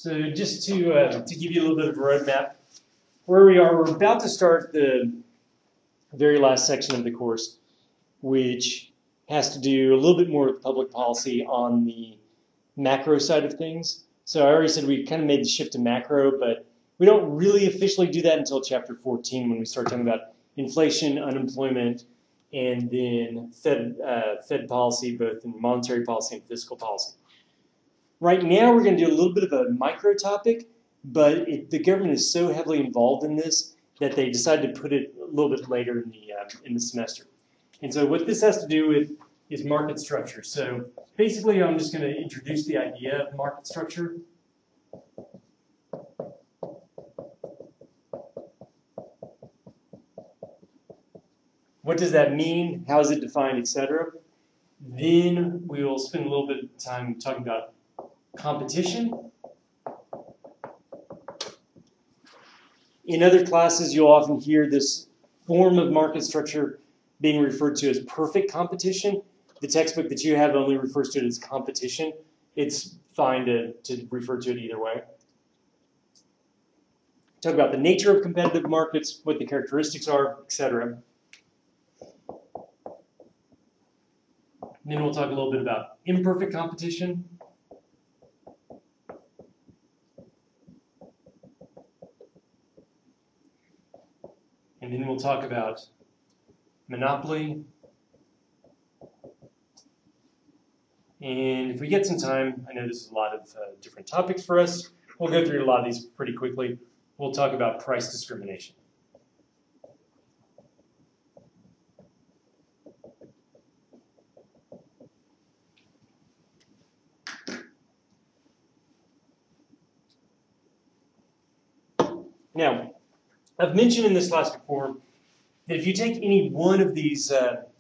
So just to give you a little bit of a roadmap, where we are, we're about to start the very last section of the course, which has to do a little bit more with public policy on the macro side of things. So I already said we kind of made the shift to macro, but we don't really officially do that until chapter 14 when we start talking about inflation, unemployment, and then Fed policy, both in monetary policy and fiscal policy. Right now, we're going to do a little bit of a micro topic, but the government is so heavily involved in this that they decided to put it a little bit later in the semester. And so what this has to do with is market structure. So basically, I'm just going to introduce the idea of market structure. What does that mean? How is it defined, etc.? Then we will spend a little bit of time talking about competition. In other classes, you'll often hear this form of market structure being referred to as perfect competition. The textbook that you have only refers to it as competition. It's fine to refer to it either way. Talk about the nature of competitive markets, what the characteristics are, etc. Then we'll talk a little bit about imperfect competition. And then we'll talk about monopoly. And if we get some time, I know this is a lot of different topics for us. We'll go through a lot of these pretty quickly. We'll talk about price discrimination. Now, I've mentioned in this class before that if you take any one of these,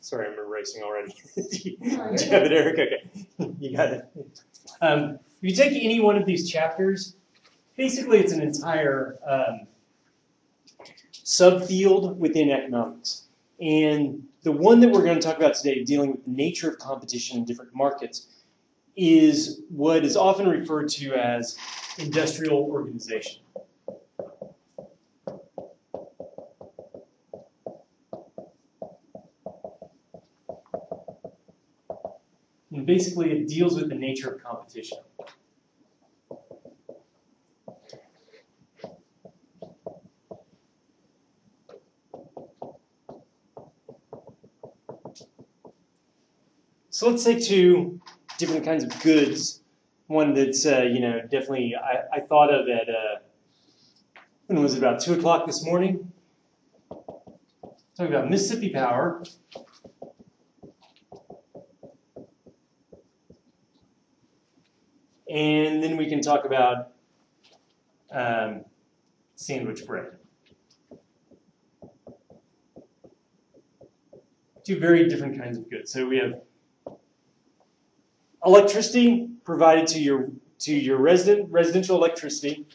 sorry, I'm erasing already. Do you have it, Eric? Okay, you got it. If you take any one of these chapters, basically it's an entire subfield within economics. And the one that we're going to talk about today, dealing with the nature of competition in different markets, is what is often referred to as industrial organization. And basically, it deals with the nature of competition. So let's take two different kinds of goods. One that's, definitely I thought of at, when was it, about 2 o'clock this morning? Talking about Mississippi Power. And then we can talk about sandwich bread. Two very different kinds of goods. So we have electricity provided to your residential electricity,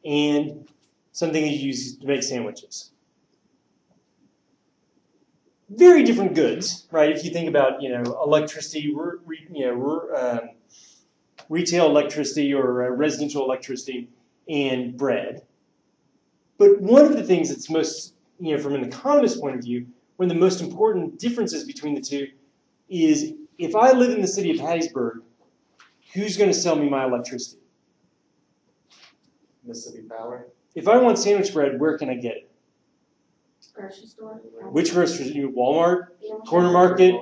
and something that you use to make sandwiches. Very different goods, right? If you think about electricity, retail electricity or residential electricity and bread. But one of the things that's most, from an economist's point of view, one of the most important differences between the two is if I live in the city of Hattiesburg, who's going to sell me my electricity? Mississippi Power. If I want sandwich bread, where can I get it? Grocery store. Which grocery store? Walmart? Corner Market?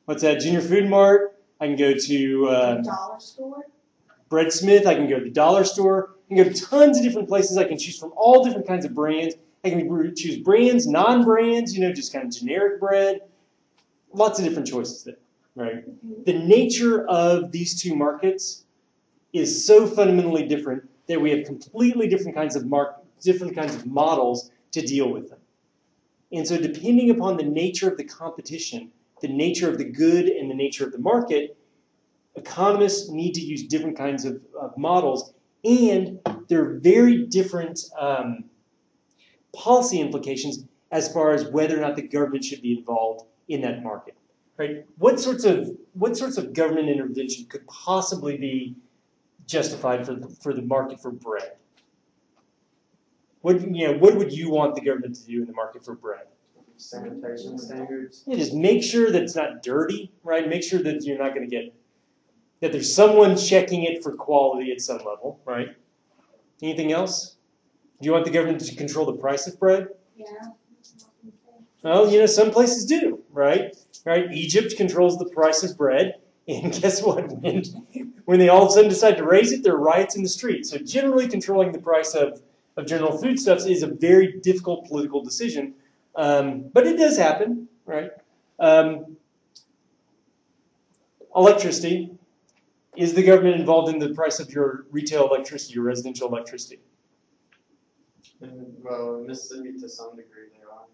What's that? Junior Food Mart? I can go to Dollar store. Breadsmith. I can go to the dollar store. I can go to tons of different places. I can choose from all different kinds of brands. I can choose brands, non-brands, just kind of generic bread. Lots of different choices there, right? The nature of these two markets is so fundamentally different that we have completely different kinds of models to deal with them. And so depending upon the nature of the competition, the nature of the good and the nature of the market, economists need to use different kinds of models, and there are very different policy implications as far as whether or not the government should be involved in that market. Right? What sorts of government intervention could possibly be justified for the market for bread? What would you want the government to do in the market for bread? Sanitation standards. Yeah, just make sure that it's not dirty, right? Make sure that you're not going to get that there's someone checking it for quality at some level, right? Anything else? Do you want the government to control the price of bread? Yeah. Well, some places do, right? Right? Egypt controls the price of bread, and guess what? When they all of a sudden decide to raise it, there are riots in the street. So generally controlling the price of general foodstuffs is a very difficult political decision, but it does happen, right? Electricity. Is the government involved in the price of your retail electricity, your residential electricity? Well, in Mississippi, to some degree, they are.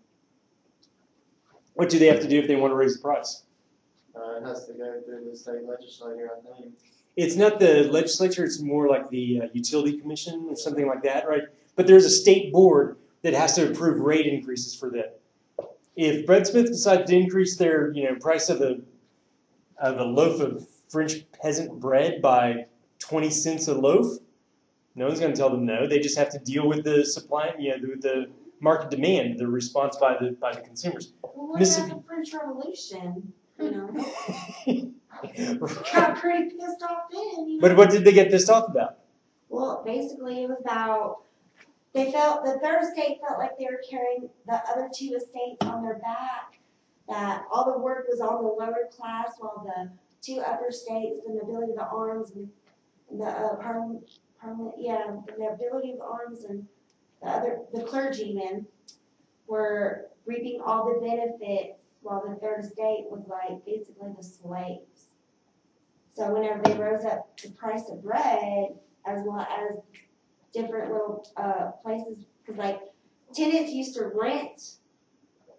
What do they have to do if they want to raise the price? It has to go through the state legislature, I think. It's not the legislature, it's more like the utility commission or something like that, right? But there's a state board that has to approve rate increases for them. If Breadsmith decides to increase their price of a loaf of French peasant bread by 20 cents a loaf, no one's going to tell them no. They just have to deal with the supply, with the market demand, the response by the consumers. Well, what about the French Revolution? Got pretty pissed off then. But what did they get pissed off about? Well, basically, it was about the third estate felt like they were carrying the other two estates on their back. That all the work was on the lower class, while the two upper states, the nobility of the arms and the the nobility of the arms and the clergymen were reaping all the benefits, while the third estate was like basically the slaves. So whenever they rose up the price of bread, as well as different little places, because like tenants used to rent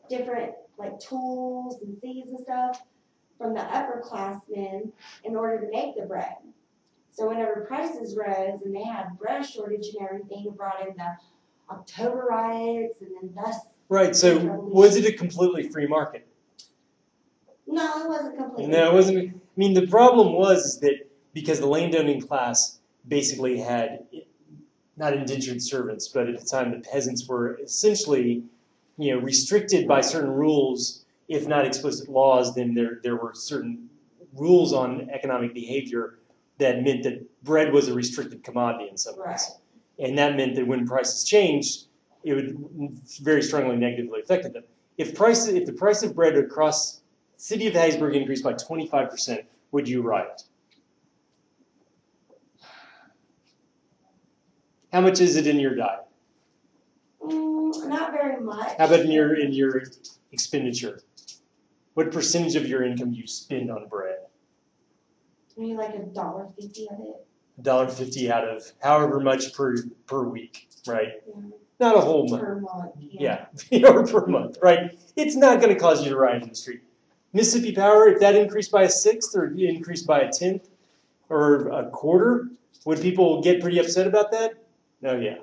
different like tools and seeds and stuff from the upper classmen in order to make the bread. So whenever prices rose and they had bread shortage and everything, it brought in the October riots and then thus. Right, so was it a completely free market? No, it wasn't completely. No, it wasn't. I mean, the problem was that because the landowning class basically had not indentured servants, but at the time the peasants were essentially, restricted by certain rules, if not explicit laws. Then there were certain rules on economic behavior that meant that bread was a restricted commodity in some ways, and that meant that when prices changed, it would very strongly negatively affect them. If the price of bread across the city of Hattiesburg increased by 25%, would you riot? How much is it in your diet? Not very much. How about in your expenditure? What percentage of your income do you spend on bread? Maybe like $1.50 of it. $1.50 out of however much per week, right? Yeah. Not a whole month. Per month. Yeah, or per month, right? It's not going to cause you to riot in the street. Mississippi Power, if that increased by a sixth or increased by a tenth or a quarter, would people get pretty upset about that? No, yeah.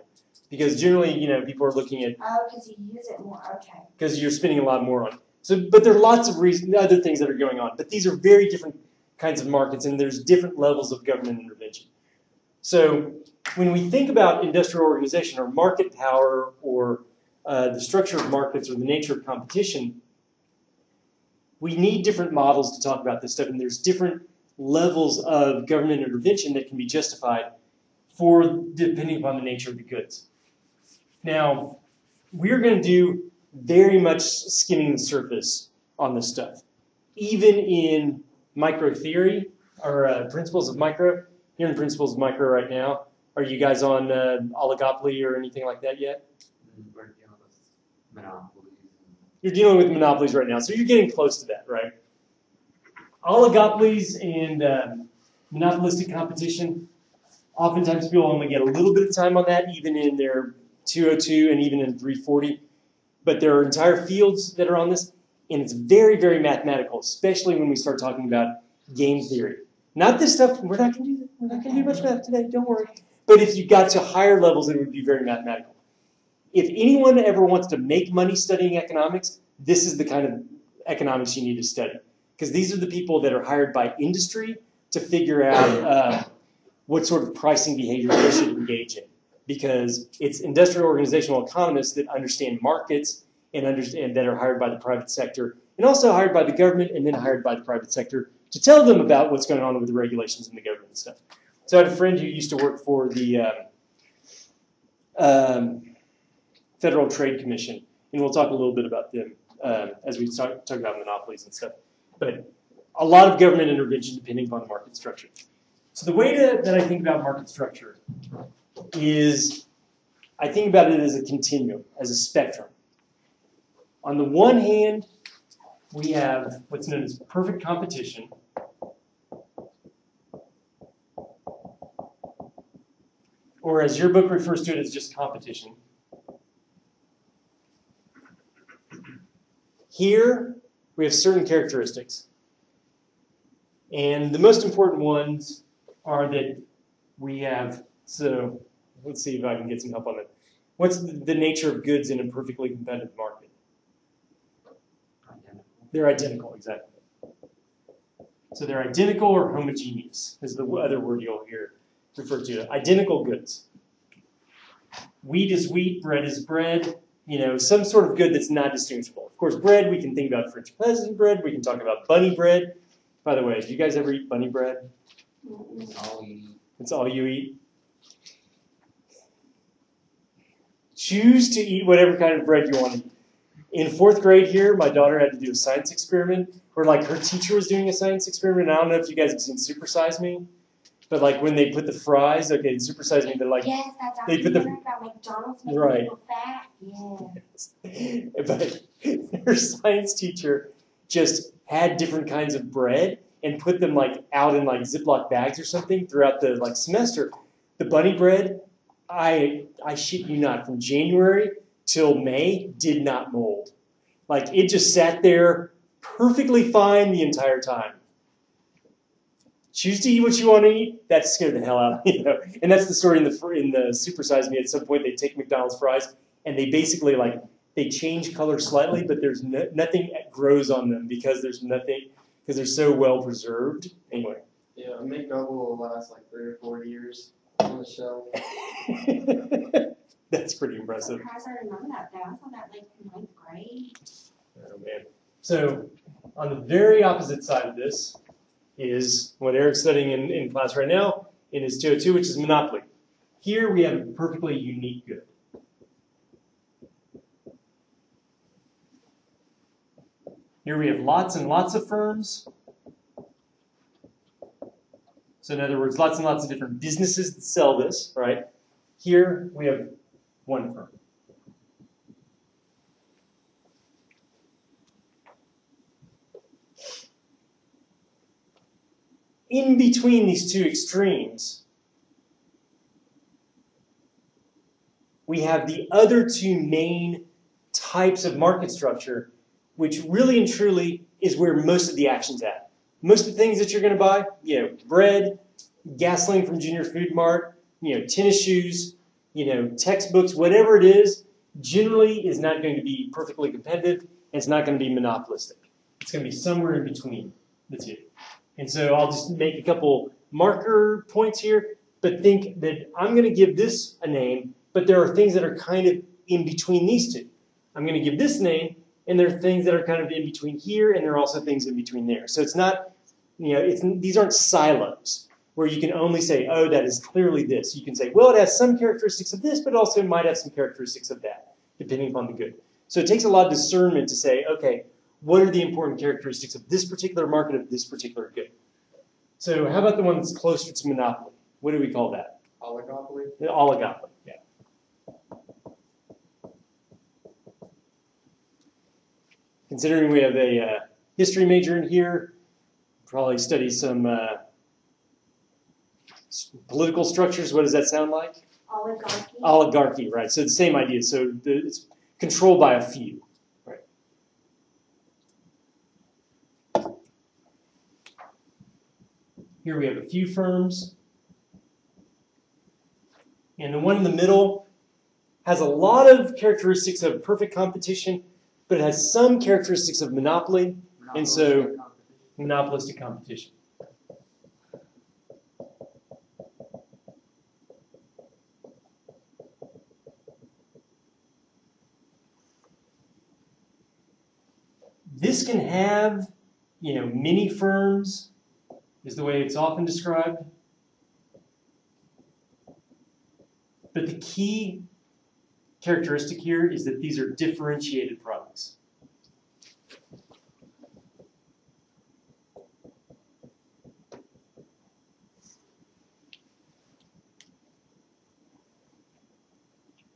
Because generally, people are looking at... Oh, because you use it more, okay. Because you're spending a lot more on it. So, but there are lots of other things that are going on. But these are very different kinds of markets, and there's different levels of government intervention. So when we think about industrial organization or market power or the structure of markets or the nature of competition, we need different models to talk about this stuff, and there's different levels of government intervention that can be justified depending upon the nature of the goods. Now, we're going to do very much skimming the surface on this stuff. Even in micro theory, or principles of micro, you're in principles of micro right now. Are you guys on oligopoly or anything like that yet? We're dealing with monopolies. You're dealing with monopolies right now, so you're getting close to that, right? Oligopolies and monopolistic competition, oftentimes people only get a little bit of time on that, even in their 202 and even in 340. But there are entire fields that are on this, and it's very, very mathematical, especially when we start talking about game theory. Not this stuff, we're not going to do that. We're not going to do much math today, don't worry. But if you got to higher levels, it would be very mathematical. If anyone ever wants to make money studying economics, this is the kind of economics you need to study. Because these are the people that are hired by industry to figure out what sort of pricing behavior they should engage in, because it's industrial organizational economists that understand markets and understand that are hired by the private sector and also hired by the government and then hired by the private sector to tell them about what's going on with the regulations in the government and stuff. So I had a friend who used to work for the Federal Trade Commission, and we'll talk a little bit about them as we talk about monopolies and stuff. But a lot of government intervention depending upon the market structure. So the way that I think about market structure is I think about it as a continuum, as a spectrum. On the one hand, we have what's known as perfect competition. Or as your book refers to it as just competition. Here, we have certain characteristics. And the most important ones are that we have, so let's see if I can get some help on that. What's the nature of goods in a perfectly competitive market? Identical. They're identical, exactly. So they're identical or homogeneous is the other word you'll hear referred to. Identical goods. Wheat is wheat, bread is bread, you know, some sort of good that's not distinguishable. Of course, bread, we can think about French peasant bread, we can talk about bunny bread. By the way, do you guys ever eat bunny bread? It's all you eat. It's all you eat? Choose to eat whatever kind of bread you want to eat. In 4th grade here, my daughter had to do a science experiment where like her teacher was doing a science experiment. I don't know if you guys have seen Super Size Me, but like when they put the fries, okay, Super Size Me, they're like, Yes, that they put the documentary about McDonald's making right. people fat. Yeah. But her science teacher just had different kinds of bread and put them like out in like Ziploc bags or something throughout the like semester. The bunny bread, I shit you not, from January till May did not mold. Like it just sat there perfectly fine the entire time. Choose to eat what you want to eat. That scared the hell out of me, you know. And that's the story in the Super Size Me. At some point, they take McDonald's fries and they basically like they change color slightly, but there's nothing that grows on them because they're so well preserved. Anyway. Yeah, a McDouble will last like 3 or 4 years on the shelf. That's pretty impressive. I remember that though. I saw that like in 9th grade. Oh man. So on the very opposite side of this is what Eric's studying in class right now in his 202, which is monopoly. Here we have a perfectly unique good. Here we have lots and lots of firms. So in other words, lots and lots of different businesses that sell this, right? Here we have one firm. In between these two extremes, we have the other two main types of market structure, which really and truly is where most of the action's at. Most of the things that you're going to buy, you know, bread, gasoline from Junior Food Mart, you know, tennis shoes, you know, textbooks, whatever it is, generally is not going to be perfectly competitive, and it's not going to be monopolistic. It's going to be somewhere in between the two. And so I'll just make a couple marker points here, but think that I'm going to give this a name, but there are things that are kind of in between these two. I'm going to give this name, and there are things that are kind of in between here, and there are also things in between there. So it's not, you know, these aren't silos where you can only say, oh, that is clearly this. You can say, well, it has some characteristics of this, but also it might have some characteristics of that, depending upon the good. So it takes a lot of discernment to say, okay, what are the important characteristics of this particular market, of this particular good? So how about the one that's closer to monopoly? What do we call that? Oligopoly? The oligopoly, yeah. Considering we have a history major in here, probably study some political structures. What does that sound like? Oligarchy. Oligarchy, right. So the same idea. So it's controlled by a few. Right. Here we have a few firms. And the one in the middle has a lot of characteristics of perfect competition, but it has some characteristics of monopoly, and so monopolistic competition. this can have, many firms, is the way it's often described. But the key characteristic here is that these are differentiated products.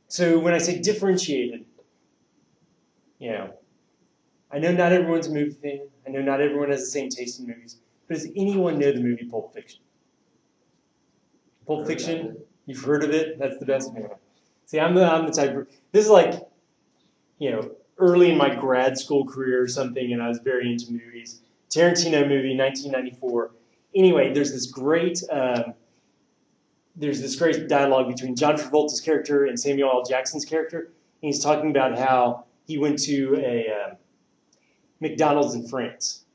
So when I say differentiated, I know not everyone's a movie fan. I know not everyone has the same taste in movies. But does anyone know the movie Pulp Fiction? Pulp Fiction, you've heard of it? That's the best movie. See, I'm the type. This is like, early in my grad school career or something, and I was very into movies. Tarantino movie, 1994. Anyway, there's this great dialogue between John Travolta's character and Samuel L. Jackson's character. And he's talking about how he went to a McDonald's in France,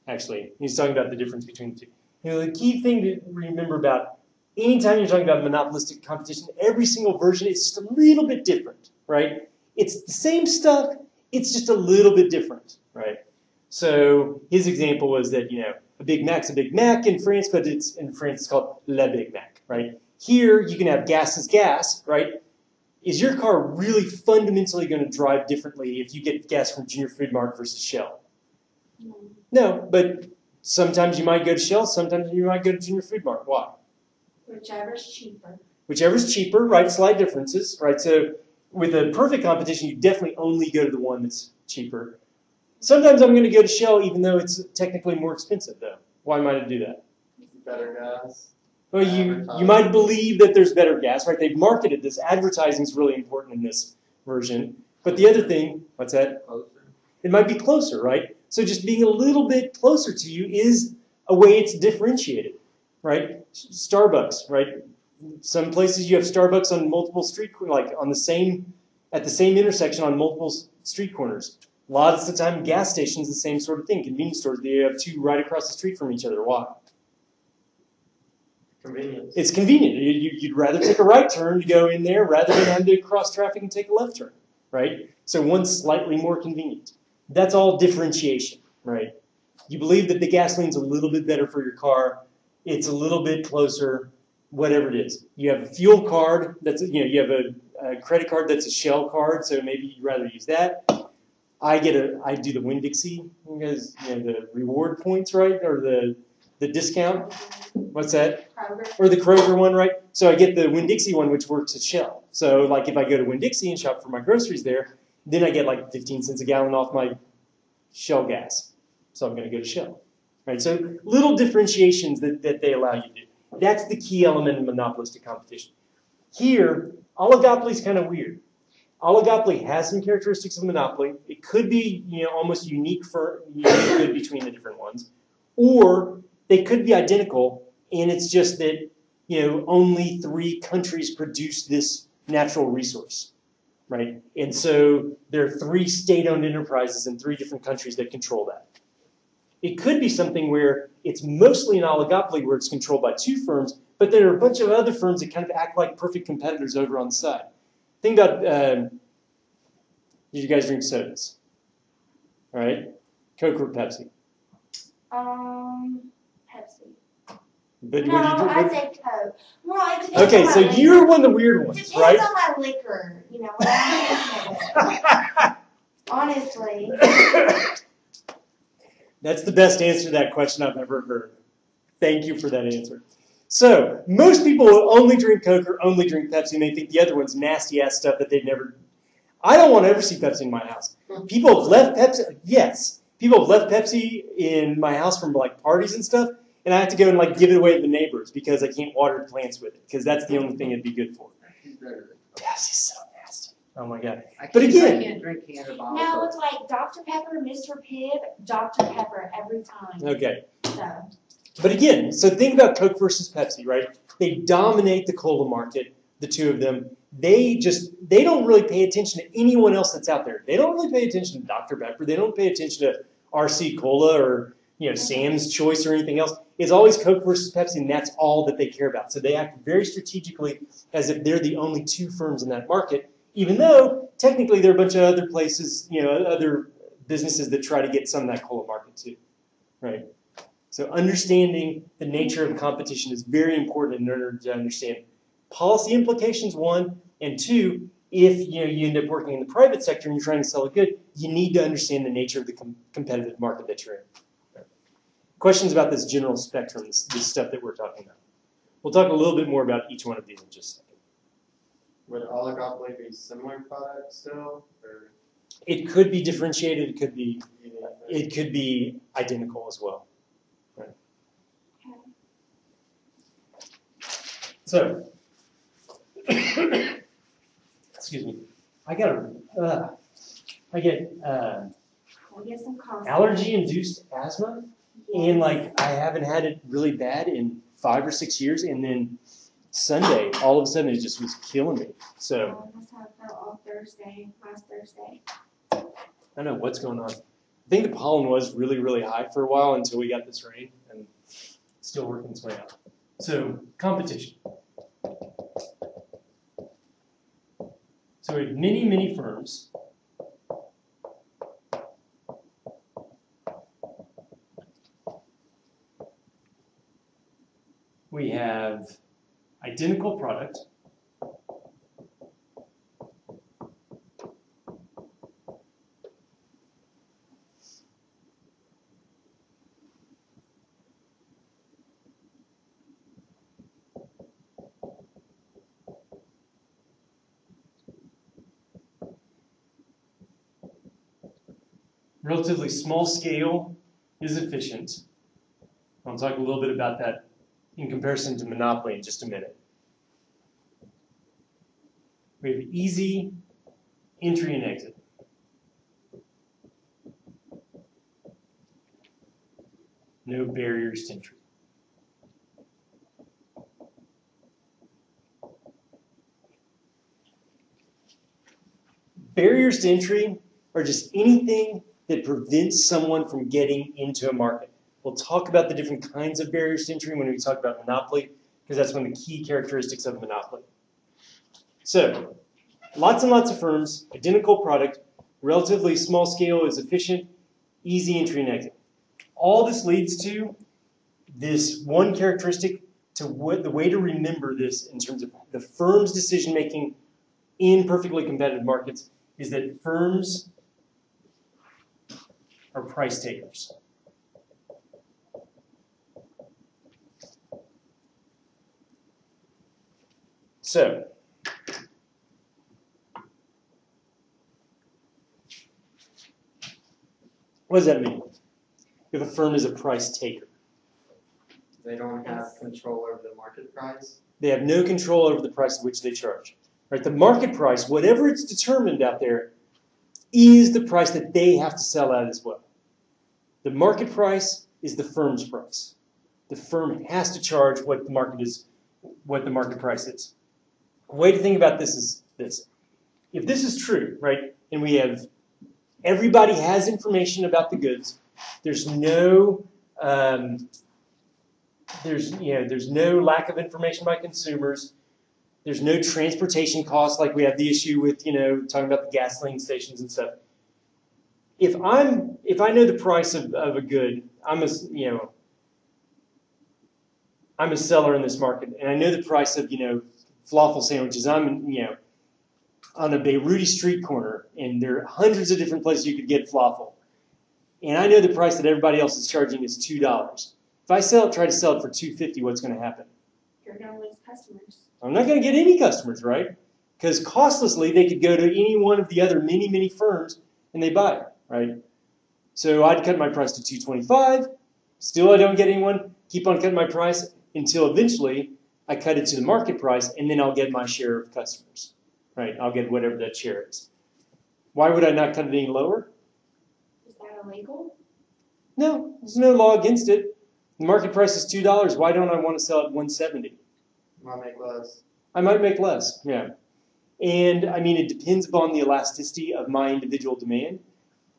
actually. He's talking about the difference between the two. The key thing to remember about anytime you're talking about monopolistic competition, every single version is just a little bit different, right? It's the same stuff, it's just a little bit different, right? So his example was that, a Big Mac's a Big Mac in France, but in France it's called Le Big Mac, right? Here you can have gas is gas, right? Is your car really fundamentally going to drive differently if you get gas from Junior Food Mart versus Shell? No, but sometimes you might go to Shell, sometimes you might go to Junior Food Mart. Why? Whichever's cheaper. Whichever's cheaper, right? Slight differences, right? So with a perfect competition, you definitely only go to the one that's cheaper. Sometimes I'm going to go to Shell even though it's technically more expensive, though. Why might I do that? Better gas. Well, you might believe that there's better gas, right? They've marketed this. Advertising is really important in this version. But the other thing, what's that? Closer. It might be closer, right? So just being a little bit closer to you is a way it's differentiated, right? Starbucks, right? Some places you have Starbucks on multiple at the same intersection on multiple street corners. Lots of the time, gas stations, the same sort of thing. Convenience stores, they have two right across the street from each other. Why? Convenience. It's convenient. You'd rather take a right turn to go in there rather than having to cross traffic and take a left turn, right? So one's slightly more convenient. That's all differentiation, right? You believe that the gasoline's a little bit better for your car. It's a little bit closer, whatever it is. You have a fuel card that's, you have a credit card that's a Shell card, so maybe you'd rather use that. I do the Winn-Dixie because the reward points, right, or the discount. What's that? Kroger. Or the Kroger one, right? So I get the Winn-Dixie one, which works at Shell. So like if I go to Winn-Dixie and shop for my groceries there, then I get like 15 cents a gallon off my Shell gas. So I'm going to go to Shell, right? So little differentiations that they allow you to do. That's the key element in monopolistic competition. Here, oligopoly is kind of weird. Oligopoly has some characteristics of monopoly. It could be, almost unique good between the different ones, or they could be identical, and it's just that, only 3 countries produce this natural resource, right? And so there are 3 state-owned enterprises in 3 different countries that control that. It could be something where it's mostly an oligopoly where it's controlled by 2 firms, but there are a bunch of other firms that kind of act like perfect competitors over on the side. Think about, did you guys drink sodas? All right? Coke or Pepsi? Pepsi. But No, I'd say Coke. Well, it depends okay, on so my you're one of the weird ones, Depends right? on my liquor, what I'm mixing with. Honestly. That's the best answer to that question I've ever heard. Thank you for that answer. So, most people will only drink Coke or only drink Pepsi, and they think the other one's nasty-ass stuff that they'd never... I don't want to ever see Pepsi in my house. People have left Pepsi... Yes. People have left Pepsi in my house from, parties and stuff, and I have to go and, give it away to the neighbors because I can't water plants with it, because that's the only thing it'd be good for. Pepsi's so nasty. Oh, my God. But again... I can't drink canned bottle. No, it's like Dr. Pepper, Mr. Pibb, Dr. Pepper every time. Okay. So... But again, so think about Coke versus Pepsi, right? They dominate the cola market, the 2 of them. They don't really pay attention to anyone else that's out there. They don't really pay attention to Dr. Pepper. They don't pay attention to RC Cola or, Sam's Choice or anything else. It's always Coke versus Pepsi, and that's all that they care about. So they act very strategically as if they're the only 2 firms in that market, even though technically there are a bunch of other places, other businesses that try to get some of that COLA market too, right? So understanding the nature of competition is very important in order to understand policy implications, one, and two, if you end up working in the private sector and you're trying to sell a good, you need to understand the nature of the competitive market that you're in. Right. Questions about this general spectrum, this stuff that we're talking about. We'll talk a little bit more about each one of these in just a second. Would oligopoly be similar products still, or It could be differentiated. unique? It could be identical as well. Right. So, excuse me. I get We'll get some coffee. allergy-induced asthma, Yes. and like I haven't had it really bad in 5 or 6 years, and then Sunday, all of a sudden, it just was killing me. So That's how I felt on last Thursday. I don't know what's going on. I think the pollen was really, really high for a while until we got this rain, and it's still working its way out. So competition. So we have many, many firms. We have identical product. Relatively small scale is efficient. I'll talk a little bit about that in comparison to monopoly in just a minute. We have easy entry and exit. No barriers to entry. Barriers to entry are just anything that prevents someone from getting into a market. We'll talk about the different kinds of barriers to entry when we talk about monopoly, because that's one of the key characteristics of monopoly. So, lots and lots of firms, identical product, relatively small scale is efficient, easy entry and exit. All this leads to this one characteristic, to what the way to remember this in terms of the firm's decision making in perfectly competitive markets is that firms are price takers. So, what does that mean? If a firm is a price taker, They don't have control over the market price. they have no control over the price at which they charge. Right? The market price, whatever it's determined out there, is the price that they have to sell at as well. The market price is the firm's price. The firm has to charge what the market price is. A way to think about this is this. If this is true, right, and we have everybody has information about the goods, there's no there's no lack of information by consumers. There's no transportation costs like we have the issue with, talking about the gasoline stations and stuff. If I know the price of a good, I'm a seller in this market, and I know the price of, falafel sandwiches. I'm, on a Beiruti street corner, and there are hundreds of different places you could get falafel. And I know the price that everybody else is charging is $2. If I try to sell it for $2.50, what's going to happen? You're going to lose customers. I'm not going to get any customers, right? Because costlessly, they could go to any one of the other many, many firms and they buy it, right? So I'd cut my price to $2.25. Still, I don't get anyone. Keep on cutting my price until eventually I cut it to the market price, and then I'll get my share of customers, right? I'll get whatever that share is. Why would I not cut it any lower? Is that illegal? No, there's no law against it. The market price is $2. Why don't I want to sell it $1.70? Might make less. I might make less, yeah. And I mean, it depends upon the elasticity of my individual demand.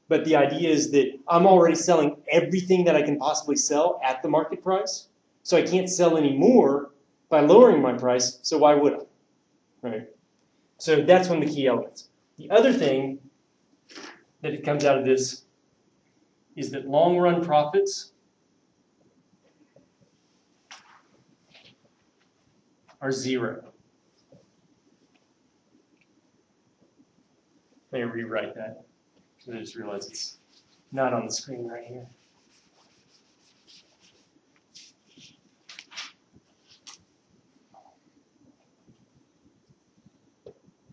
But the idea is that I'm already selling everything that I can possibly sell at the market price. So I can't sell any more by lowering my price. So why would I? Right? So that's one of the key elements. The other thing that comes out of this is that long run profits are 0. Let me rewrite that. I just realized it's not on the screen right here.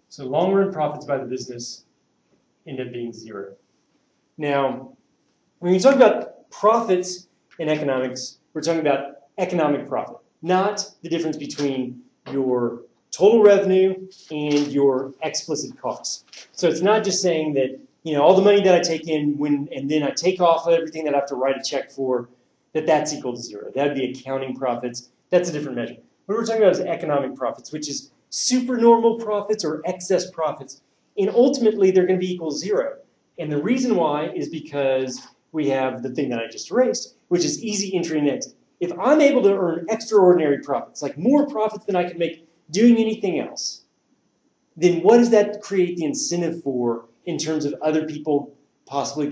So long run profits by the business end up being 0. Now, when you talk about profits in economics, we're talking about economic profit, not the difference between your total revenue and your explicit costs. So it's not just saying that, all the money that I take in and then I take off everything that I have to write a check for, that's equal to 0. That would be accounting profits. That's a different measure. What we're talking about is economic profits, which is supernormal profits or excess profits. And ultimately, they're going to be equal to 0. And the reason why is because we have the thing that I just erased, which is easy entry and exit. If I'm able to earn extraordinary profits, like more profits than I can make doing anything else, then what does that create the incentive for in terms of other people possibly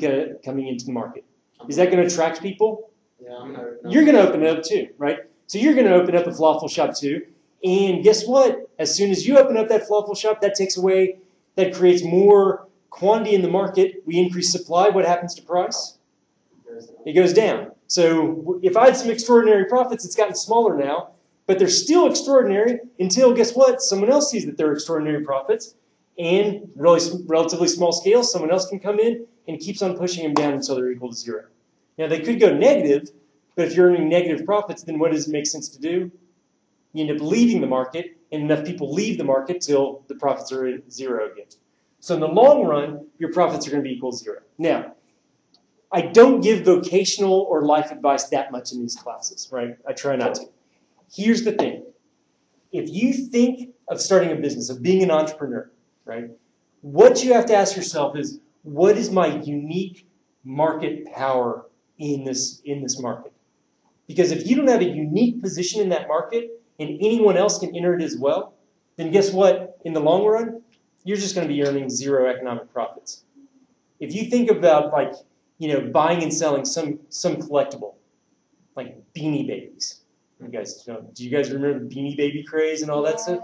coming into the market? Is that going to attract people? Yeah, You're going to open it up too, right? So you're going to open up a falafel shop too. And guess what? As soon as you open up that falafel shop, that creates more quantity in the market. We increase supply. What happens to price? It goes down. So if I had some extraordinary profits, it's gotten smaller now, but they're still extraordinary until, guess what? Someone else sees that they're extraordinary profits, and relatively small scale, someone else can come in and keeps on pushing them down until they're equal to 0. Now, they could go negative, but if you're earning negative profits, then what does it make sense to do? You end up leaving the market, and enough people leave the market till the profits are at 0 again. So in the long run, your profits are going to be equal to 0. Now, I don't give vocational or life advice that much in these classes, right? I try not to. Here's the thing. If you think of starting a business, of being an entrepreneur, right, what you have to ask yourself is, what is my unique market power in this market? Because if you don't have a unique position in that market and anyone else can enter it as well, then guess what? In the long run, you're just going to be earning 0 economic profits. If you think about buying and selling some collectible, like Beanie Babies. Do you guys remember the Beanie Baby craze and all that stuff?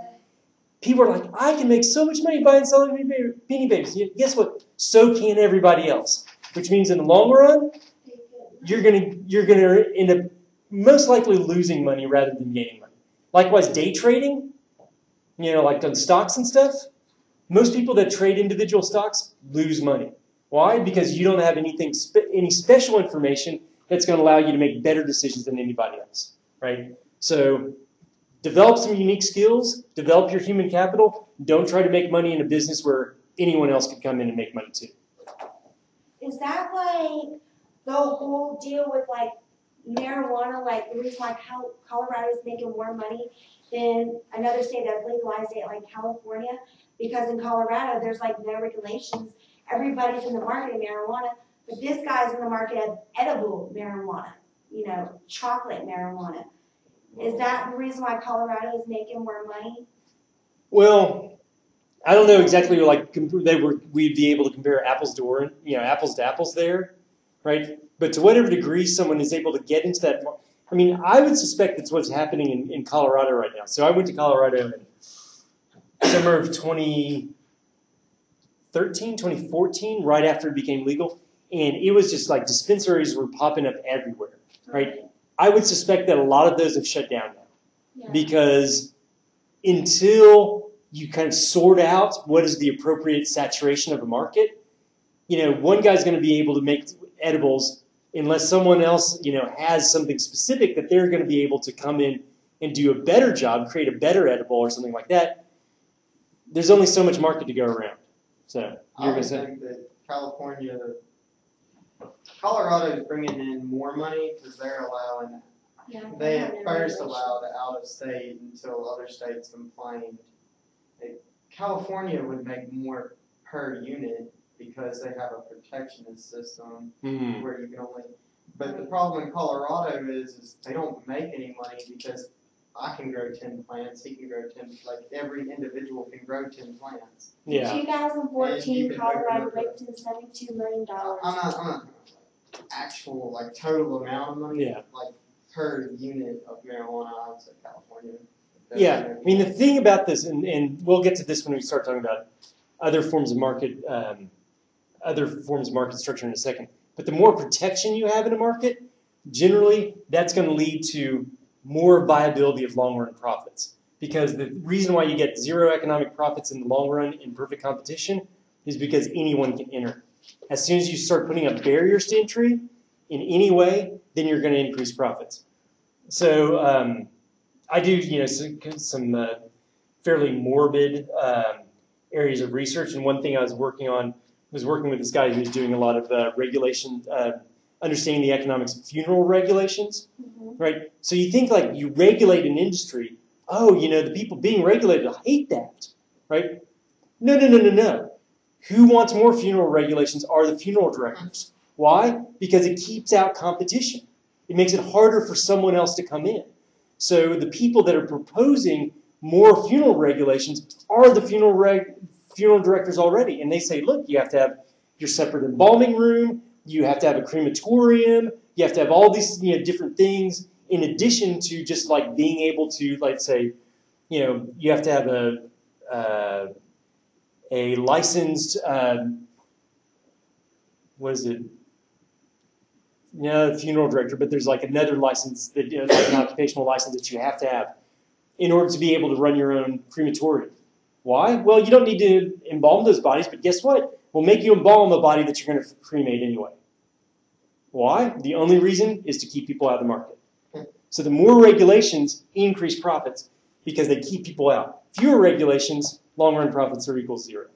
People are like, I can make so much money buying and selling Beanie Babies. Guess what? So can everybody else. Which means in the long run, you're gonna end up most likely losing money rather than gaining money. Likewise, day trading, like on stocks and stuff, most people that trade individual stocks lose money. Why? Because you don't have any special information that's going to allow you to make better decisions than anybody else, right? So develop some unique skills, develop your human capital. Don't try to make money in a business where anyone else could come in and make money too. Is that like the whole deal with marijuana, like the reason why Colorado is making more money than another state that's legalized it, like California? Because in Colorado, there's no regulations. Everybody's in the market of marijuana, but this guy's in the market of edible marijuana, chocolate marijuana. Is that the reason why Colorado is making more money? Well, I don't know exactly. We'd be able to compare apples to apples there, right? But to whatever degree someone is able to get into that, I would suspect that's what's happening in Colorado right now. So I went to Colorado in summer of 2014, right after it became legal, and it was just like dispensaries were popping up everywhere, right? I would suspect that a lot of those have shut down now, because until you kind of sort out what is the appropriate saturation of a market, one guy's going to be able to make edibles unless someone else, has something specific that they're going to be able to come in and do a better job, create a better edible or something like that. There's only so much market to go around. So I would think that Colorado is bringing in more money because they're allowing. They at first allowed out of state until other states complained. California would make more per unit because they have a protectionist system where you can only. But the problem in Colorado is they don't make any money because I can grow 10 plants, he can grow 10, every individual can grow 10 plants. In 2014, Colorado raked in $72 million. I'm not. actual like total amount of money, Yeah. like per unit of marijuana, I would say California. Yeah, I mean the thing about this, and we'll get to this when we start talking about other forms of market structure in a second. But the more protection you have in a market, generally that's going to lead to more viability of long-run profits. Because the reason why you get zero economic profits in the long run in perfect competition is because anyone can enter. As soon as you start putting up barriers to entry in any way, then you're going to increase profits. So I do, some fairly morbid areas of research, and one thing I was working with this guy who's doing a lot of regulation, understanding the economics of funeral regulations, right? So you think like you regulate an industry, the people being regulated hate that, right? No. Who wants more funeral regulations are the funeral directors. Why? Because it keeps out competition. It makes it harder for someone else to come in. So the people that are proposing more funeral regulations are the funeral directors already. And they say, look, you have to have your separate embalming room, you have to have a crematorium, you have to have all these different things in addition to just like being able to, like say, you have to have a licensed, funeral director, but there's like another license, like an occupational license that you have to have in order to be able to run your own crematorium. Why? Well, you don't need to embalm those bodies, but guess what? We'll make you embalm a body that you're going to cremate anyway. Why? The only reason is to keep people out of the market. So the more regulations increase profits because they keep people out. Fewer regulations, long-run profits are equal to zero.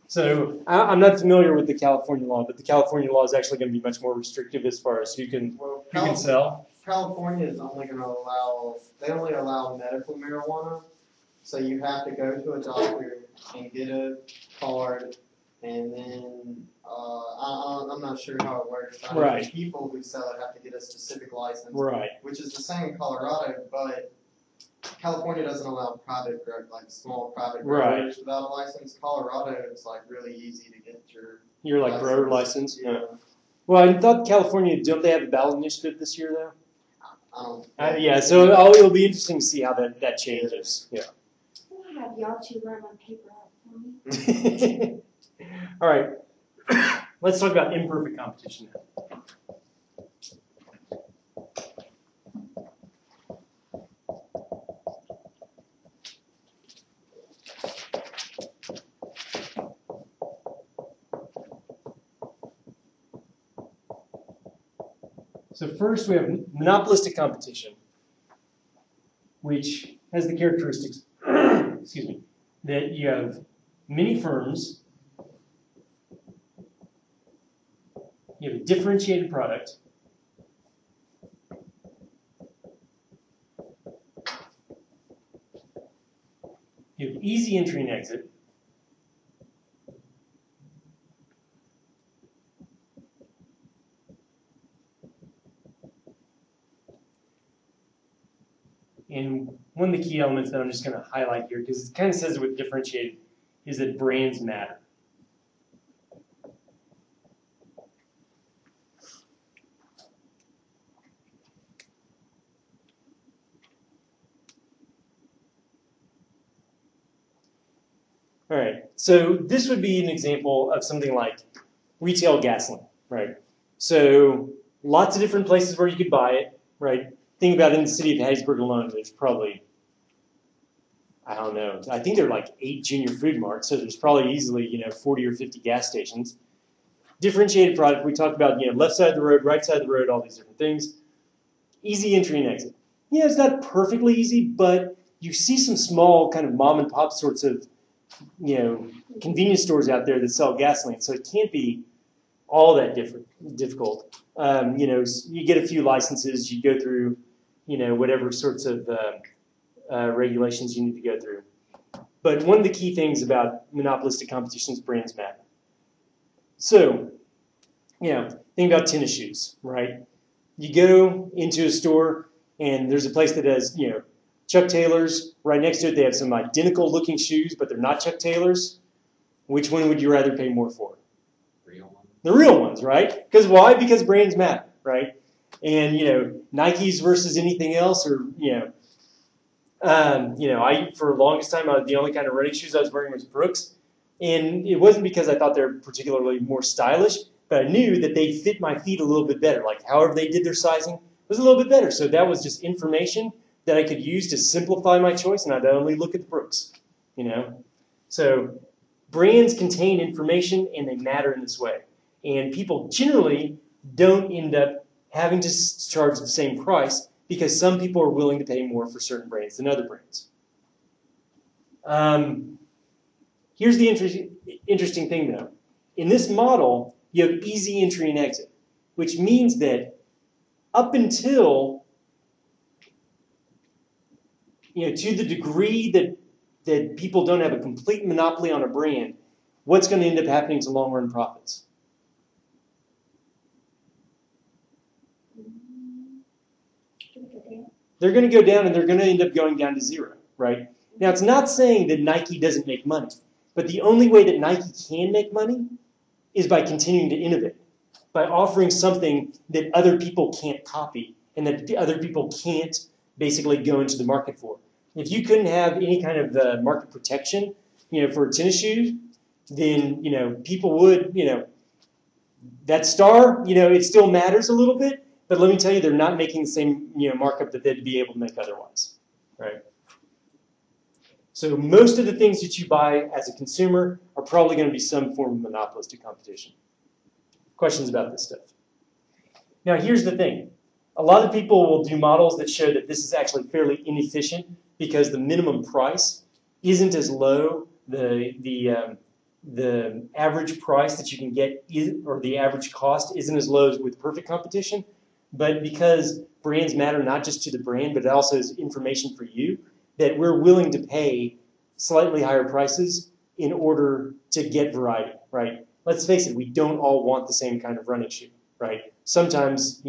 So I'm not familiar with the California law, but the California law is actually going to be much more restrictive as far as who can sell. California is only going to they only allow medical marijuana. So you have to go to a doctor and get a card, and then I'm not sure how it works. Right. The people who sell it have to get a specific license, right? Which is the same in Colorado, but California doesn't allow small private growers without a license. Colorado, it's like really easy to get your like grower license. Yeah. Well, I thought California, don't they have a ballot initiative this year though? Yeah. So it'll be interesting to see how that changes. Yeah. I'll have y'all two run my paper out for me. All right. Let's talk about imperfect competition now. So first we have monopolistic competition, which has the characteristics, that you have many firms, you have a differentiated product, you have easy entry and exit, and one of the key elements that I'm just going to highlight here, because it kind of says it with differentiated, is that brands matter. All right, so this would be an example of something like retail gasoline, right? So lots of different places where you could buy it, right? Think about it, in the city of Hattiesburg alone, there's probably, I don't know, I think there are like 8 Junior Food Marts, so there's probably easily 40 or 50 gas stations. Differentiated product, we talked about left side of the road, right side of the road, all these different things. Easy entry and exit. It's not perfectly easy, but you see some small kind of mom and pop sorts of convenience stores out there that sell gasoline, so it can't be all that difficult. You get a few licenses, you go through, whatever sorts of regulations you need to go through. But one of the key things about monopolistic competition is brands matter. So, think about tennis shoes, right? You go into a store and there's a place that has, Chuck Taylor's. Right next to it, they have some identical looking shoes, but they're not Chuck Taylor's. Which one would you rather pay more for? Real The real ones, right? Because why? Because brands matter, right? And, Nikes versus anything else, or, I, for the longest time, the only kind of running shoes I was wearing was Brooks. And it wasn't because I thought they were particularly more stylish, but I knew that they fit my feet a little bit better. Like, however they did their sizing was a little bit better. So that was just information that I could use to simplify my choice, and I'd only look at the Brooks, So brands contain information, and they matter in this way. And people generally don't end up having to charge the same price because some people are willing to pay more for certain brands than other brands. Here's the interesting thing, though. In this model, you have easy entry and exit, which means that up until, to the degree that people don't have a complete monopoly on a brand, what's going to end up happening to long-run profits? They're going to go down, and they're going to end up going down to zero, right? Now, it's not saying that Nike doesn't make money, but the only way that Nike can make money is by continuing to innovate, by offering something that other people can't copy and that other people can't basically go into the market for. If you couldn't have any kind of market protection, for tennis shoes, then, people would, that star, it still matters a little bit, but let me tell you, they're not making the same, markup that they'd be able to make otherwise, right? So most of the things that you buy as a consumer are probably going to be some form of monopolistic competition. Questions about this stuff? Now, here's the thing. A lot of people will do models that show that this is actually fairly inefficient because the minimum price isn't as low. The average price that you can get or the average cost isn't as low as with perfect competition. But because brands matter not just to the brand, but it also is information for you, that we're willing to pay slightly higher prices in order to get variety, right? Let's face it, we don't all want the same kind of running shoe, right? Sometimes,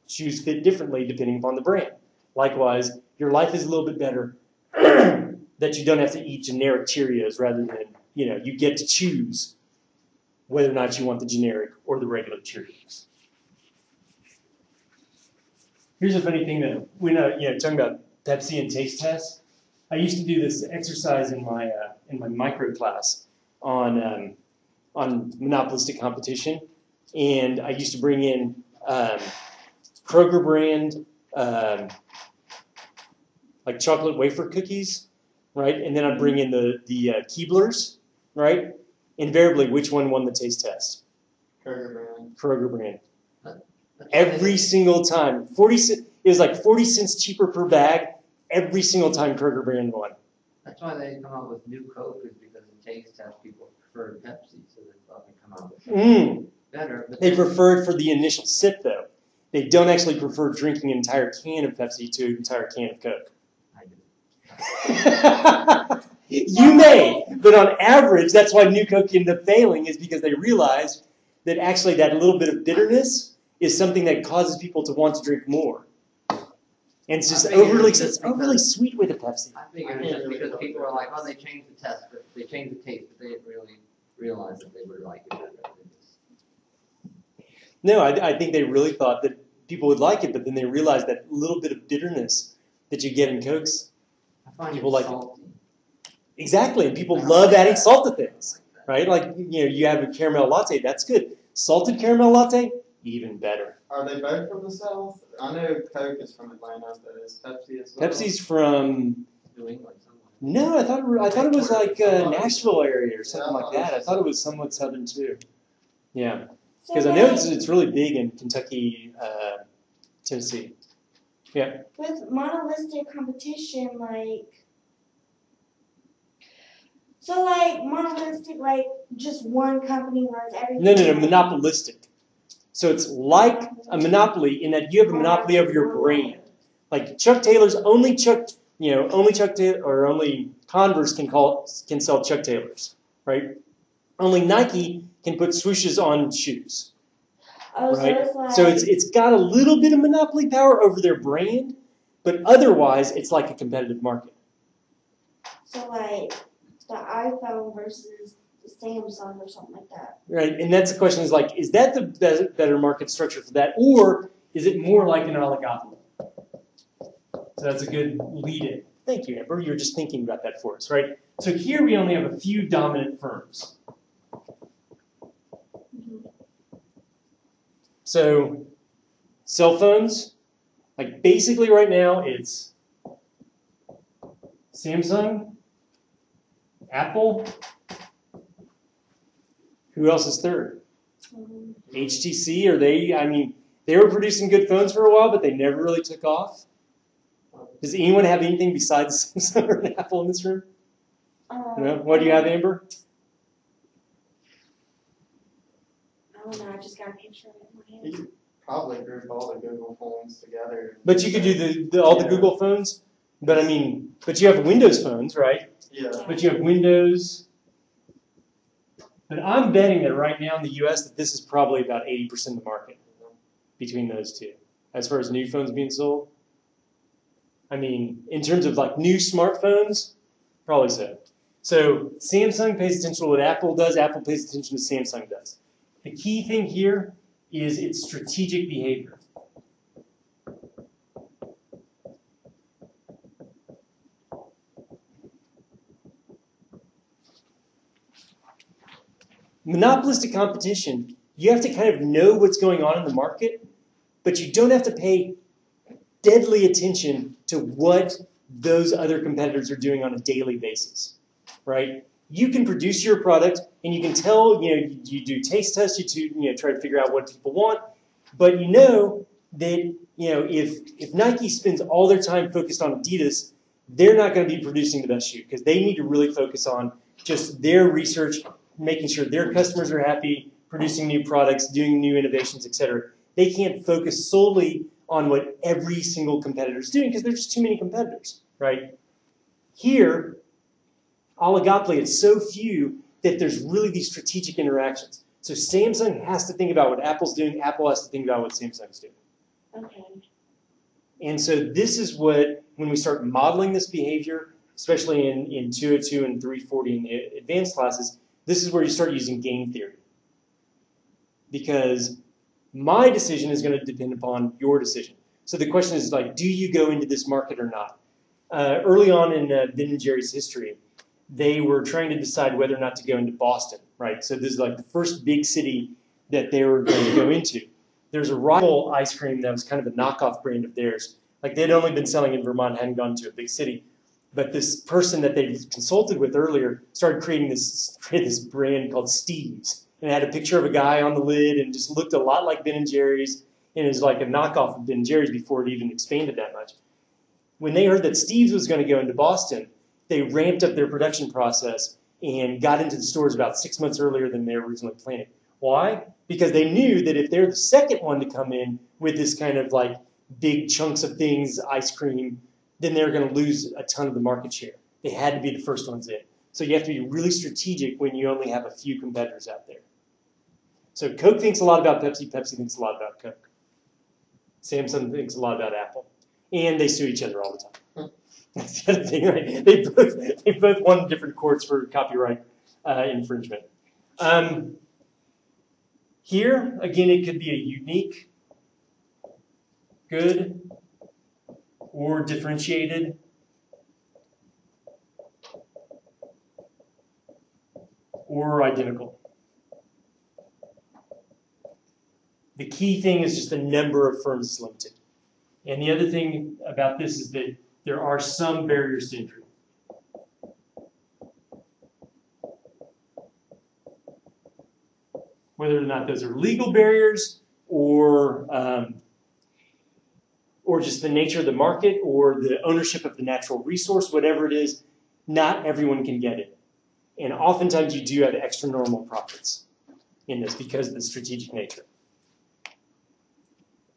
shoes fit differently depending upon the brand. Likewise, your life is a little bit better that you don't have to eat generic Cheerios rather than, you get to choose whether or not you want the generic or the regular Cheerios. Here's a funny thing that we're not, talking about Pepsi and taste tests. I used to do this exercise in my micro class on monopolistic competition, and I used to bring in Kroger brand like chocolate wafer cookies, right? And then I'd bring in the Keeblers, right? Invariably, which one won the taste test? Kroger brand. Kroger brand. Every single time. It was like 40 cents cheaper per bag. Every single time Kroger brand won. That's why they come out with new Coke, is because the taste test people preferred Pepsi, so they thought they'd come out with better. But they prefer it for the initial sip, though. They don't actually prefer drinking an entire can of Pepsi to an entire can of Coke. I do. You may, but on average, that's why New Coke ended up failing, is because they realized that actually that little bit of bitterness is something that causes people to want to drink more. And it's just overly sweet with a Pepsi. I figured it's just because people were like, oh, they changed the test, but they changed the taste, but they didn't really realize that they would like it better. No, I think they really thought that people would like it, but then they realized that little bit of bitterness that you get in Cokes, I find people it like salty. it. Exactly. People love adding salt to things, right? Like, you have a caramel latte, that's good. Salted caramel latte, even better. Are they both from the South? I know Coke is from Atlanta, but is Pepsi as well? Pepsi's from New England somewhere. no, I thought it was like Nashville area or something like that. I thought it was somewhat southern too. Yeah, because I know it's really big in Kentucky, Tennessee. Yeah. With monolistic competition, monolistic, just one company runs everything. No, monopolistic. So it's like a monopoly in that you have a monopoly over your brand. Like Chuck Taylor's, only Chuck Taylor or only Converse can sell Chuck Taylors, right? Only Nike can put swooshes on shoes. Oh, right? So it's got a little bit of monopoly power over their brand, but otherwise it's like a competitive market. So the iPhone versus the Samsung or something like that. Right, and that's the question is like, is that the better market structure for that, or is it more like an oligopoly? So that's a good lead-in. Thank you, Amber. You were just thinking about that for us, right? So here we only have a few dominant firms. So cell phones, like basically right now it's Samsung, Apple. Who else is third? HTC, are they, I mean, they were producing good phones for a while, but they never really took off. Does anyone have anything besides Samsung or Apple in this room? No? What do you have, Amber? I don't know, I just got a picture of it in my hand. You probably group all the Google phones together. But you could do all the Google phones, but I mean, but you have Windows phones, right? Yeah. But you have Windows. But I'm betting that right now in the US that this is probably about 80% of the market between those two, as far as new phones being sold. I mean, in terms of like new smartphones, probably so. So Samsung pays attention to what Apple does, Apple pays attention to what Samsung does. The key thing here is its strategic behavior. Monopolistic competition, you have to kind of know what's going on in the market, but you don't have to pay deadly attention to what those other competitors are doing on a daily basis, right? You can produce your product and you can tell, you do taste tests, you try to figure out what people want, but you know that, if Nike spends all their time focused on Adidas, they're not going to be producing the best shoe because they need to really focus on just their research, making sure their customers are happy, producing new products, doing new innovations, etc. They can't focus solely on what every single competitor is doing because there's just too many competitors, right? Here, oligopoly, it's so few that there's really these strategic interactions. So Samsung has to think about what Apple's doing, Apple has to think about what Samsung's doing. Okay. And so this is what, when we start modeling this behavior, especially in 202 and 340 in the advanced classes, this is where you start using game theory. Because my decision is going to depend upon your decision. So the question is like, do you go into this market or not? Early on in Ben & Jerry's history, they were trying to decide whether or not to go into Boston, right? So this is like the first big city that they were going to go into. There's a rival ice cream that was kind of a knockoff brand of theirs. Like they'd only been selling in Vermont, hadn't gone to a big city. But this person that they consulted with earlier started creating this brand called Steve's. And it had a picture of a guy on the lid and just looked a lot like Ben & Jerry's. And it was like a knockoff of Ben & Jerry's before it even expanded that much. When they heard that Steve's was going to go into Boston, they ramped up their production process and got into the stores about 6 months earlier than they originally planned. Why? Because they knew that if they're the second one to come in with this kind of like big chunks of things, ice cream, then they're going to lose a ton of the market share. They had to be the first ones in. So you have to be really strategic when you only have a few competitors out there. So Coke thinks a lot about Pepsi, Pepsi thinks a lot about Coke. Samsung thinks a lot about Apple. And they sue each other all the time. That's the other thing, right? They both won different courts for copyright infringement. Here, again, it could be a unique, good, or differentiated, or identical. The key thing is just the number of firms is limited. And the other thing about this is that there are some barriers to entry. Whether or not those are legal barriers or just the nature of the market or the ownership of the natural resource, whatever it is, not everyone can get it. And oftentimes you do have extra normal profits in this because of the strategic nature.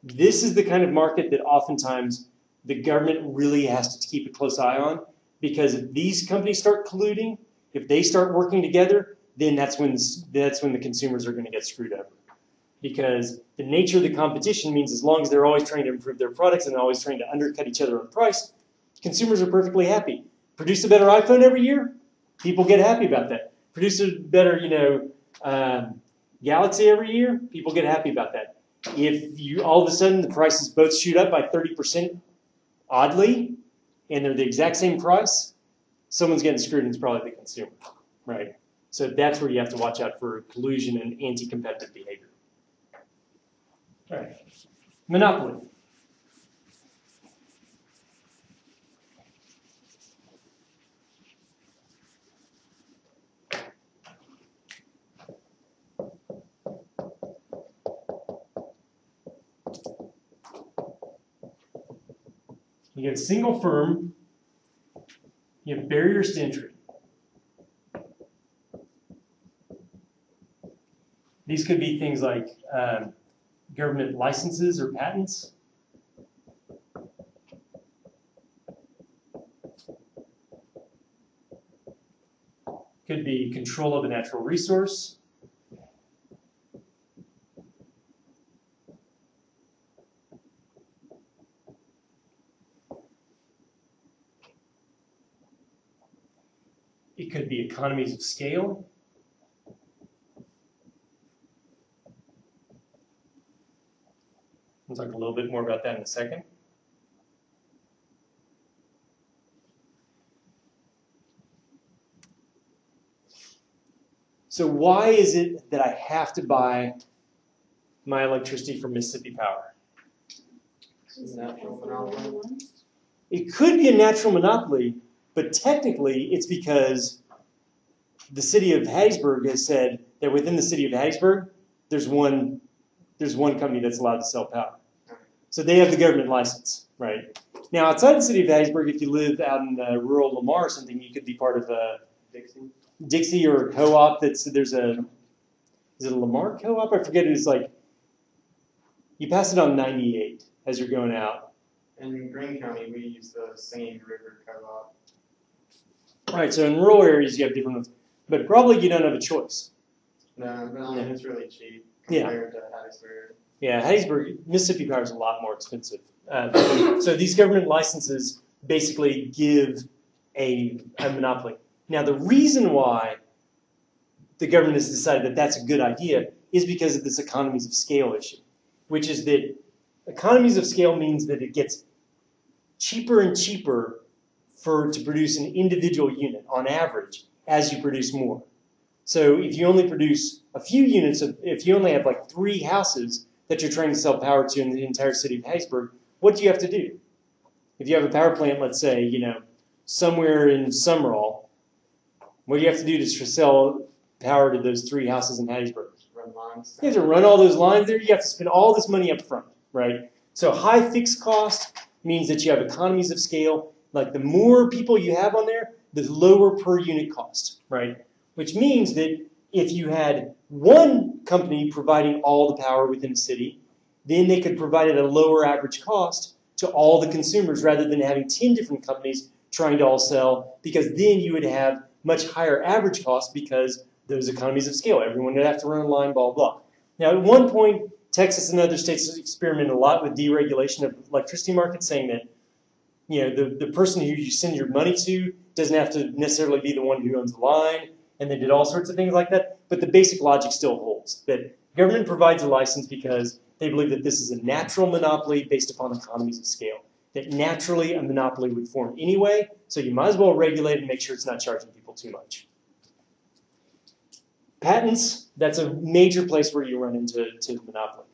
This is the kind of market that oftentimes the government really has to keep a close eye on, because if these companies start colluding, if they start working together, then that's when the consumers are going to get screwed over. Because the nature of the competition means as long as they're always trying to improve their products and always trying to undercut each other on price, consumers are perfectly happy. Produce a better iPhone every year, people get happy about that. produce a better, Galaxy every year, people get happy about that. If you all of a sudden the prices both shoot up by 30%, oddly, and they're the exact same price, someone's getting screwed, and it's probably the consumer, right? So that's where you have to watch out for collusion and anti-competitive behavior. All right, monopoly. You get a single firm, you have barriers to entry. These could be things like government licenses or patents. Could be control of a natural resource. It could be economies of scale. We'll talk a little bit more about that in a second. So why is it that I have to buy my electricity from Mississippi Power? Natural monopoly. It could be a natural monopoly, but technically it's because the city of Hattiesburg has said that within the city of Hattiesburg, there's one company that's allowed to sell power. So they have the government license, right? Now, outside the city of Hattiesburg, if you live out in rural Lamar or something, you could be part of Dixie or a co-op. Is it a Lamar co-op? I forget. It's like you pass it on 98 as you're going out. In Greene County, we use the Singing River Co-op. Right. So in rural areas, you have different ones, but probably you don't have a choice. No, but I mean, it's really cheap Yeah. compared to Hattiesburg. Yeah, Hattiesburg, Mississippi Power is a lot more expensive. So these government licenses basically give a monopoly. Now, the reason why the government has decided that that's a good idea is because of this economies of scale issue, which is that economies of scale means that it gets cheaper and cheaper to produce an individual unit on average as you produce more. So if you only produce a few units, if you only have like 3 houses that you're trying to sell power to in the entire city of Hattiesburg, what do you have to do? If you have a power plant, let's say, somewhere in Summerall, what do you have to do to sell power to those 3 houses in Hattiesburg? Run lines. You have to run all those lines there. You have to spend all this money up front, right? So high fixed cost means that you have economies of scale. Like the more people you have on there, the lower per unit cost, right? Which means that if you had one company providing all the power within a city, then they could provide it at a lower average cost to all the consumers rather than having 10 different companies trying to all sell, because then you would have much higher average costs because those economies of scale. Everyone would have to run a line, blah, blah. Now, at one point, Texas and other states experimented a lot with deregulation of electricity markets, saying that the person who you send your money to doesn't have to necessarily be the one who owns the line, and they did all sorts of things like that. But the basic logic still holds, that government provides a license because they believe that this is a natural monopoly based upon economies of scale, that naturally a monopoly would form anyway, so you might as well regulate and make sure it's not charging people too much. Patents, that's a major place where you run into monopoly,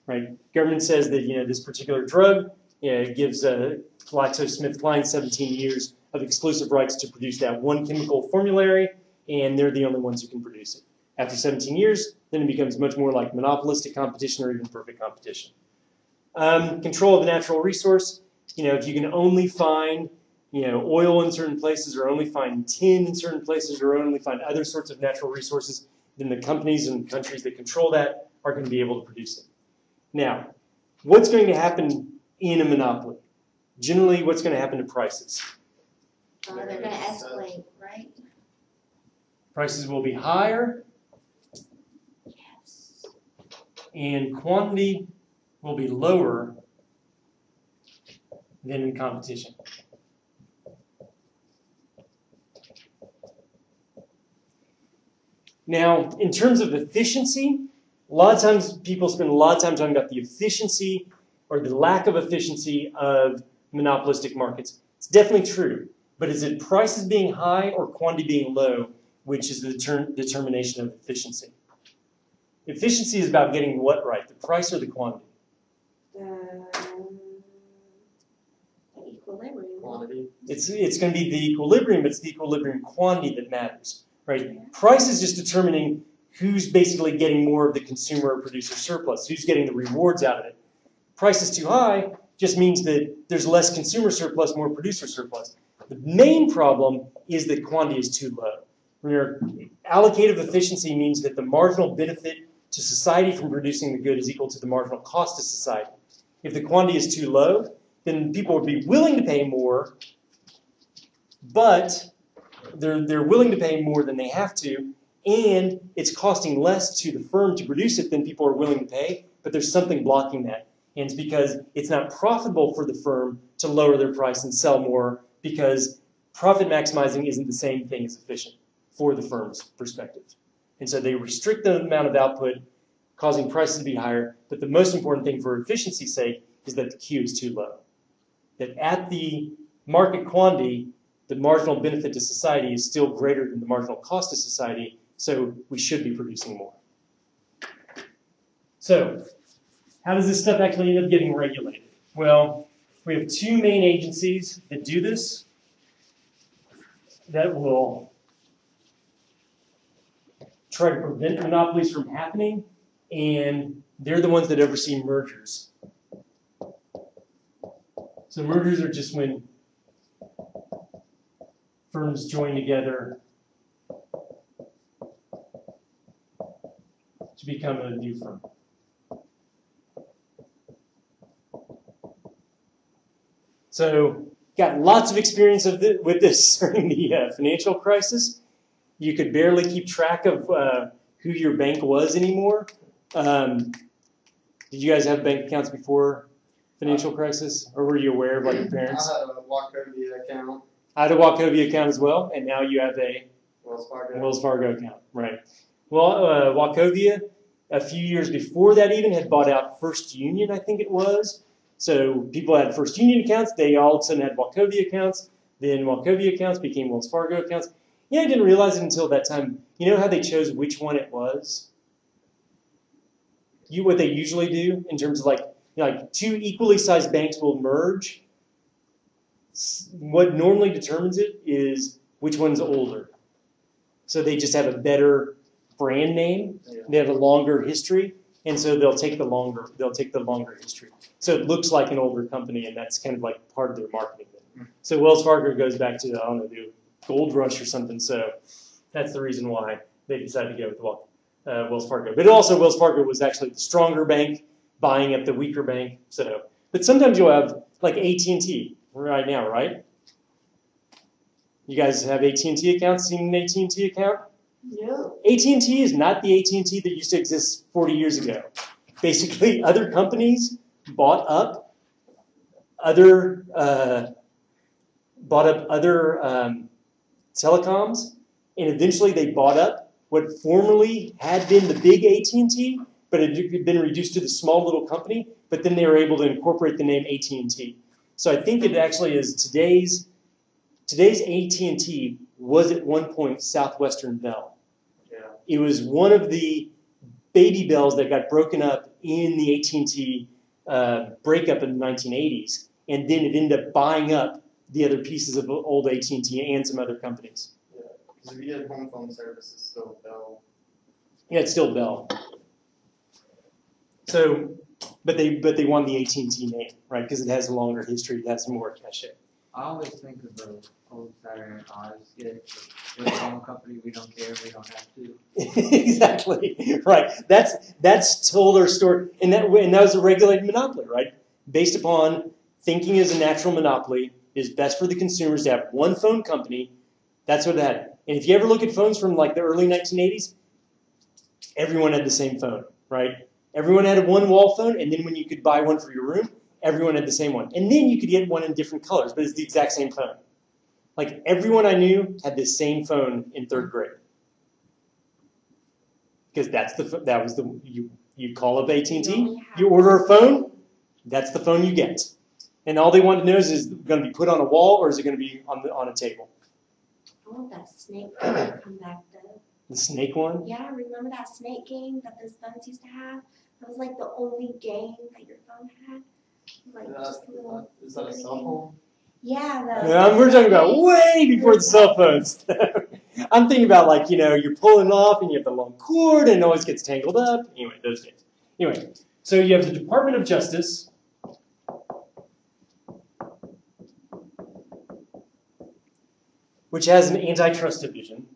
right? Government says that this particular drug gives GlaxoSmithKline 17 years of exclusive rights to produce that one chemical formulary, and they're the only ones who can produce it. After 17 years, then it becomes much more like monopolistic competition or even perfect competition. Control of a natural resource, if you can only find oil in certain places, or only find tin in certain places, or only find other sorts of natural resources, then the companies and countries that control that are going to be able to produce it. Now, what's going to happen in a monopoly? Generally, what's going to happen to prices? They're going to escalate, right? Prices will be higher, Yes. and quantity will be lower than in competition. Now, in terms of efficiency, a lot of times people spend a lot of time talking about the efficiency or the lack of efficiency of monopolistic markets. It's definitely true, but is it prices being high or quantity being low, which is the determination of efficiency? Efficiency is about getting what right, the price or the quantity? The equilibrium. Quantity. It's going to be the equilibrium, but it's the equilibrium quantity that matters, right? Price is just determining who's basically getting more of the consumer or producer surplus, who's getting the rewards out of it. Price is too high just means that there's less consumer surplus, more producer surplus. The main problem is that quantity is too low. Remember, allocative efficiency means that the marginal benefit to society from producing the good is equal to the marginal cost to society. If the quantity is too low, then people would be willing to pay more, but they're willing to pay more than they have to, and it's costing less to the firm to produce it than people are willing to pay, but there's something blocking that. And it's because it's not profitable for the firm to lower their price and sell more, because profit maximizing isn't the same thing as efficient for the firm's perspective. And so they restrict the amount of output, causing prices to be higher, but the most important thing for efficiency's sake is that the Q is too low. That at the market quantity, the marginal benefit to society is still greater than the marginal cost to society, so we should be producing more. So, how does this stuff actually end up getting regulated? Well, we have two main agencies that do this, that will try to prevent monopolies from happening, and they're the ones that oversee mergers. So mergers are just when firms join together to become a new firm. So got lots of experience with this during the financial crisis. You could barely keep track of who your bank was anymore. Did you guys have bank accounts before financial crisis, or were you aware of like your parents? I had a Wachovia account. I had a Wachovia account as well, and now you have a Wells Fargo account, right? Well, Wachovia, a few years before that even, had bought out First Union, I think it was. So people had First Union accounts, they all of a sudden had Wachovia accounts, then Wachovia accounts became Wells Fargo accounts. Yeah, I didn't realize it until that time. You know how they chose which one it was? What they usually do in terms of like two equally sized banks will merge. What normally determines it is which one's older. So they just have a better brand name. Yeah. They have a longer history, and so they'll take the longer history. So it looks like an older company, and that's kind of like part of their marketing. So Wells Fargo goes back to, I don't know, the gold rush or something. So that's the reason why they decided to go with Wells Fargo. But also Wells Fargo was actually the stronger bank buying up the weaker bank. So, but sometimes you'll have like AT&T right now, right? You guys have AT&T accounts? Seen an AT&T account? No. AT&T is not the AT&T that used to exist 40 years ago. Basically, other companies bought up other telecoms, and eventually they bought up what formerly had been the big AT&T, but it had been reduced to the small little company, but then they were able to incorporate the name AT&T. So I think it actually is today's AT&T was at one point Southwestern Bell. Yeah. It was one of the baby bells that got broken up in the AT&T breakup in the 1980s, and then it ended up buying up the other pieces of old AT&T and some other companies. Yeah. Because if you get home phone service, it's still Bell. Yeah, it's still Bell. So, but they won the AT&T name, right? Because it has a longer history, it has more cachet. I always think of the old Saturday Night Live skit. We're a phone company, we don't care, we don't have to. Exactly, right. That's told our story, and that was a regulated monopoly, right? Based upon thinking as a natural monopoly, it is best for the consumers to have one phone company. That's what it had. And if you ever look at phones from like the early 1980s, everyone had the same phone, right? Everyone had a one-wall phone, and then when you could buy one for your room, everyone had the same one. And then you could get one in different colors, but it's the exact same phone. Like everyone I knew had the same phone in third grade. because that was the you call up AT&T, only have- you order a phone, that's the phone you get, and all they want to know is it going to be put on a wall or is it going to be on a table? I want that snake phone to come back though. The snake one. Yeah, remember that snake game that those phones used to have? That was like the only game that your phone had. Like just a little. Is that a cell phone? Yeah, We're talking about way before the cell phones. I'm thinking about like, you're pulling off and you have the long cord and it always gets tangled up. Anyway, those days. Anyway, so you have the Department of Justice. Which has an antitrust division.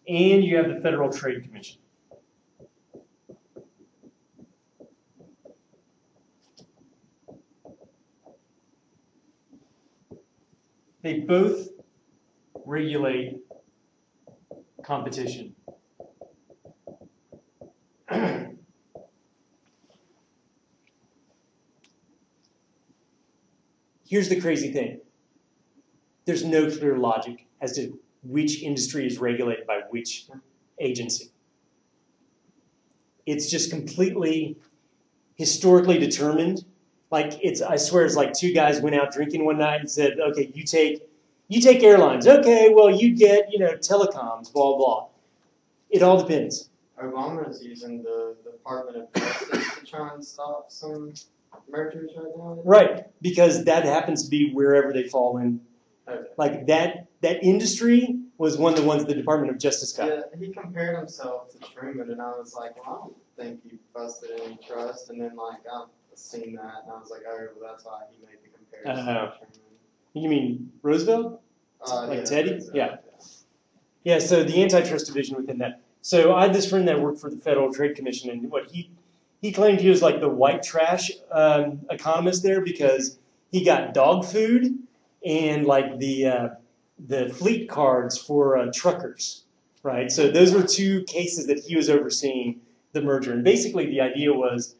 And you have the Federal Trade Commission. They both regulate competition. Here's the crazy thing. There's no clear logic as to which industry is regulated by which agency. It's just completely historically determined. Like I swear it's like two guys went out drinking one night and said, okay, you take airlines. Okay, well you get, telecoms, blah, blah. It all depends. Obama's using the Department of Justice to try and stop some mergers right now. Right, because that happens to be wherever they fall in. Okay. Like that industry was one of the ones the Department of Justice got. Yeah, he compared himself to Truman, and I was like, well, I don't think he busted any trust. And then, I've seen that, and I was like, oh, well, that's why he made the comparison to Truman. You mean Roosevelt? Yeah, Teddy? so, Yeah. Yeah, so the antitrust division within that. So I had this friend that worked for the Federal Trade Commission, and what he claimed he was like the white trash economist there because he got dog food and like the fleet cards for truckers, right? So those were two cases that he was overseeing the merger. And basically the idea was,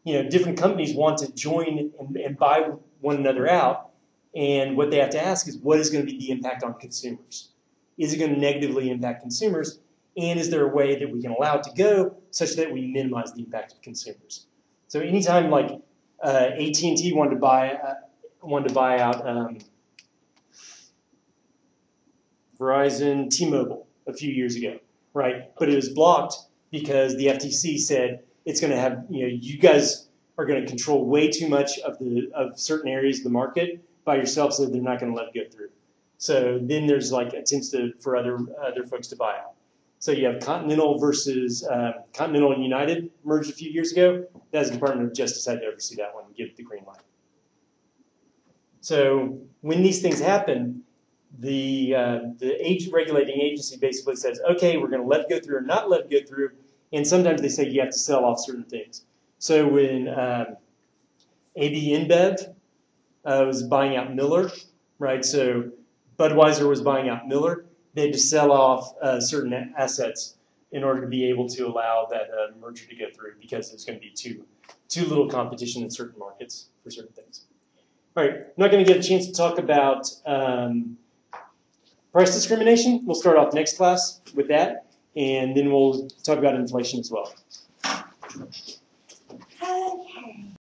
different companies want to join and buy one another out. And what they have to ask is, what is going to be the impact on consumers? Is it going to negatively impact consumers? And is there a way that we can allow it to go such that we minimize the impact of consumers? So anytime like AT&T wanted to buy out Verizon, T-Mobile a few years ago, right? But it was blocked because the FTC said it's going to have, you guys are going to control way too much of certain areas of the market by yourself, so they're not going to let it go through. So then there's like attempts for other folks to buy out. So you have Continental versus Continental and United merged a few years ago. That's the Department of Justice had to oversee that one and give it the green light. So when these things happen, the regulating agency basically says, okay, we're going to let it go through or not let it go through. And sometimes they say you have to sell off certain things. So when AB InBev was buying out Miller, right? So Budweiser was buying out Miller. They had to sell off certain assets in order to be able to allow that merger to go through because there's going to be too little competition in certain markets for certain things. All right, I'm not going to get a chance to talk about price discrimination. We'll start off next class with that, and then we'll talk about inflation as well.